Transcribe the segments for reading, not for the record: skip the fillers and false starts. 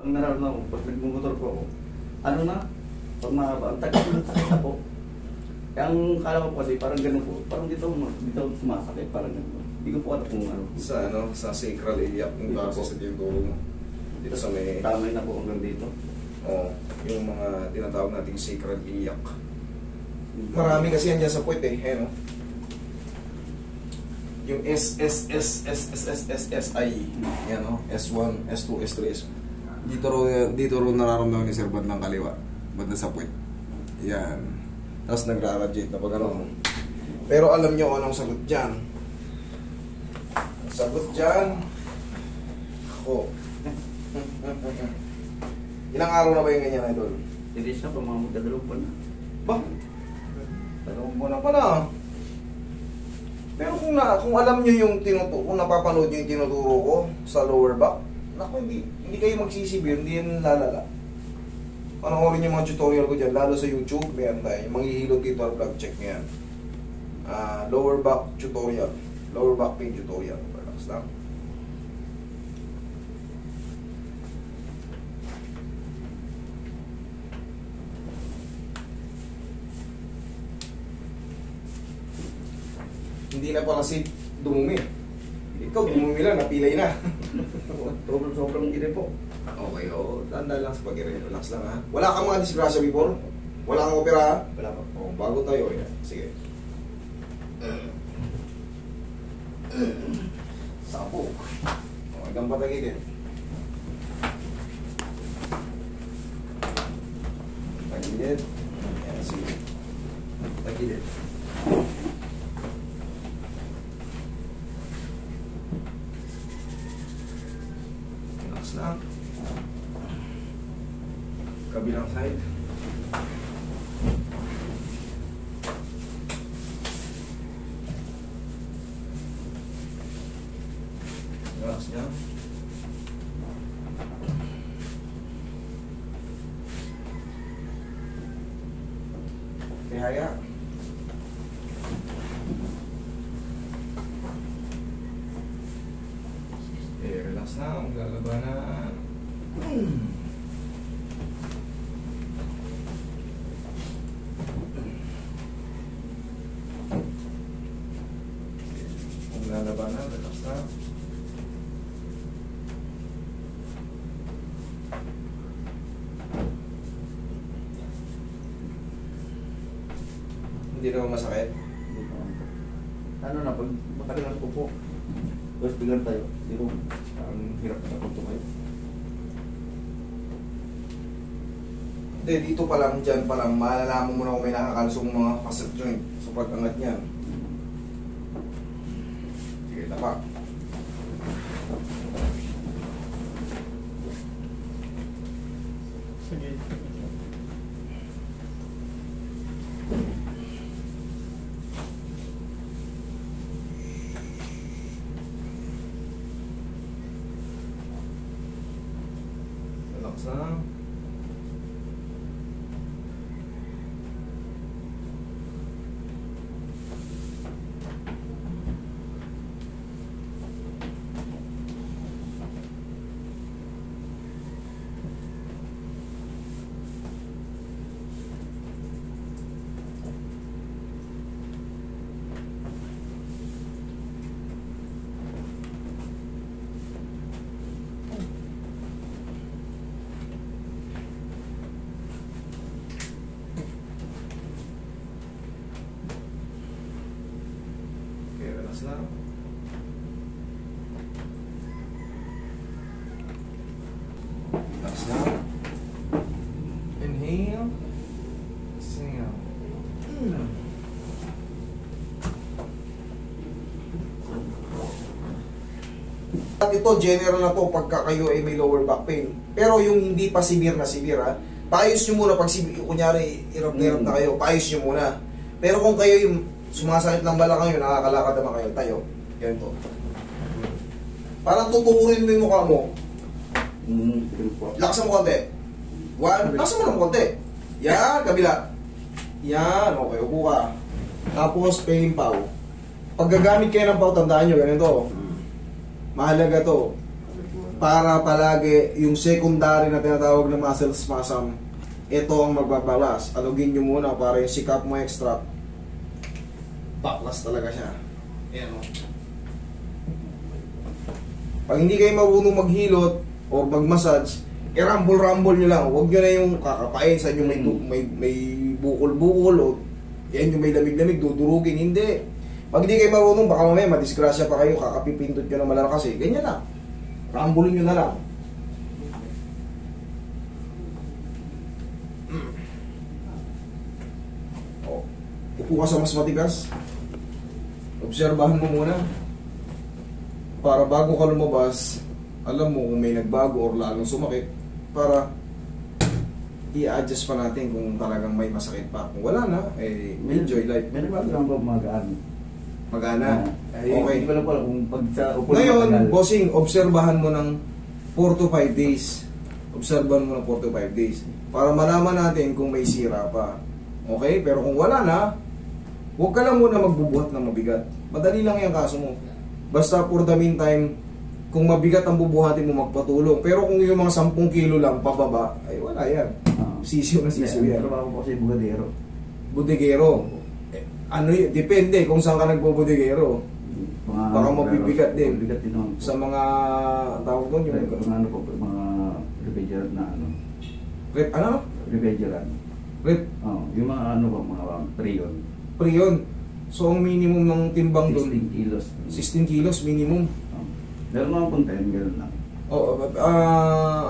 ang nararamdaman ko, pag nagmumotor po ako, ano na, pag mahaba, ang tagal ng sakit na po. Kaya ang kala ko po kasi, parang gano'n po, parang dito sumasakit, parang gano'n. Hindi ko po alam kung ano. Sa sacral iliac, yung tapos sa tinuturo mo. Dito sa may... Tamay na po hanggang dito. Oo, yung mga tinatawag nating sacral iliac. Marami kasi yan dyan sa puwet eh, no? Yung SSSSSSSI, yan no? S1, S2, S3, S1. Dito ro nararamdaman ni Sir bandang kaliwa, banda sa puwet. Yan. Tapos nagra-radiate na pag ano. Pero alam nyo anong sagot dyan. Ang sagot dyan, ako. Ilang araw na ba yung ganyan, idol? Hindi siya, pamamagdadalong po na. Ba? Dalawang buwan na pala. Pero kung alam nyo yung tinuturo, kung napapanood nyo yung tinuturo ko sa lower back, naku, hindi kayo magsisibir, hindi yan lalala. Panoorin yung mga tutorial ko dyan, lalo sa YouTube, meron tayo. Yung manghihilot dito ang vlog, check nyo yan. Lower back tutorial. Lower back pain tutorial. Relax lang. Hindi na pala si dumumi. Ikaw, dumumi lang, napilay na. Sobrang hindi po. Okay, oo. Tanda lang sa pag-relax lang ha. Wala kang mga disgrasya before? Wala kang opera ha? Wala pa. Oo, bago tayo. Yan. Sige. Sapo. Okay, hanggang patagilid. Tagilid. Yan, sige. Tagilid. Relax lang. Kabilang side. Relax niya. Kaya relax na, maglalabanan. Maglalabanan, relax na. Hindi naman masakit. Ano na, pag makalilang ko po, tapos biglang tayo, hindi mo, ang hirap na kung tumayo. Hindi, dito pa lang, dyan pa lang, malalaman mo na kung may nakakalsong mga facet joint sa pag-angat niyan. Sige, tapak. Sige. Relax na. Okay, relax na. Relax na. Inhale. Exhale. At ito, general na to pagka kayo ay may lower back pain. Pero yung hindi pa severe na severe ha, paayos nyo muna pag kunyari hirap-hirap na kayo, paayos nyo muna. Pero kung kayo yung sumasakit ng balakang yun, nakakalakad naman kayo, tayo. Ganito. Parang tutukurin mo yung mukha mo. Laksan mo konti. Laksan mo lang konti. Yan, kabila. Yan, okay, upo ka. Tapos, pain pau. Pag gagamit kayo ng pau, tandaan nyo, ganito. Mahalaga to. para palagi yung secondary na tinatawag na muscle spasm, ito ang magbabalas. Alugin nyo muna para yung sikap mo extract, baklas talaga siya. Ayan o. Pag hindi kayo marunong maghilot or mag-massage, i-rumble-rumble nyo lang. Huwag nyo na yung kakapain sa inyo may bukol-bukol o yan yung may lamig-lamig, dudurugin. Hindi. Pag hindi kayo marunong, baka mamaya madisgrasya pa kayo, kakapipindot nyo na malakas eh. Ganyan lang. Rambulin nyo na lang. Oh. Upo ka sa mas matigas. Obserbahan mo muna. Para bago ka lumabas, alam mo kung may nagbago or lalong sumakit, para i-adjust pa natin kung talagang may masakit pa. Kung wala na, eh, enjoy life. Meron ba lang ba magaan? Magana. Ay, Okay. Hindi ko lang pala kung pag sa upo Ngayon, matagal. bossing, obserbahan mo ng 4 to 5 days. Obserbahan mo ng 4 to 5 days. Para malaman natin kung may sira pa. Okay? Pero kung wala na, huwag ka lang muna magbubuhat ng mabigat. Madali lang yung kaso mo. Basta for the meantime, kung mabigat ang bubuhatin mo, magpatulong. Pero kung yung mga 10 kilo lang pababa, ay wala yan. Sisiyo na sisiyo yan. Trabaho ko kasi bugadero. Budegero. Ano yun? Depende kung saan ka nagpo-budegero. Baka mabibigat din. Mabigat din naman po. Sa mga tawag doon yung Mga ano po, mga refrigerant na ano. rep, ano? Refrigerant. Rep, Yung mga ano po, mga prion. prion. So ang minimum ng timbang doon 16 kilos. 16 kilos minimum. Meron mga puntahin, gano'n lang.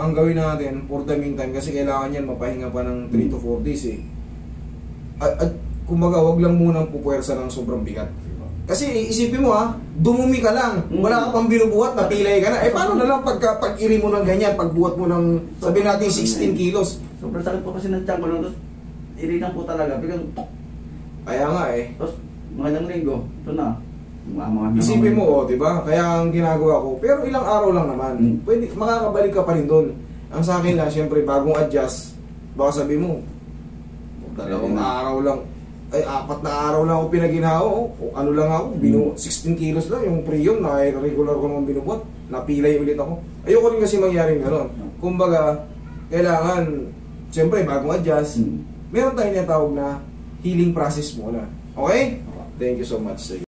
Ang gawin natin for the meantime, kasi kailangan yan mapahinga pa ng 3 to 4 days eh. At kumbaga, wag lang munang pupuwersa ng sobrang bigat. Kasi isipin mo dumumi ka lang, wala ka pang binubuhat, napilay ka na. Eh paano na lang pag-iri mo ng ganyan, pagbuhat mo ng, sabihin natin 16 kilos. Sobrang sakit po kasi ng tiyan ko nun, tapos irinan po talaga. Biglang, Kaya nga eh. tapos mga ilang linggo, ito na. Isipin mo, di ba? Kaya ang ginagawa ko, pero ilang araw lang naman. Pwede, makakabalik ka pa rin doon. Ang sa akin lang, syempre, bagong adjust, baka sabi mo, 2 araw lang, ay 4 na araw lang ako pinaginhawa, ano lang ako, 16 kilos lang, yung prion, na regular ko naman binubuhat, napilay ulit ako. Ayoko rin kasi mangyaring gano'n. Kumbaga, kailangan, syempre, bagong adjust, meron tayong tinatawag na healing process muna. Okay? Thank you so much.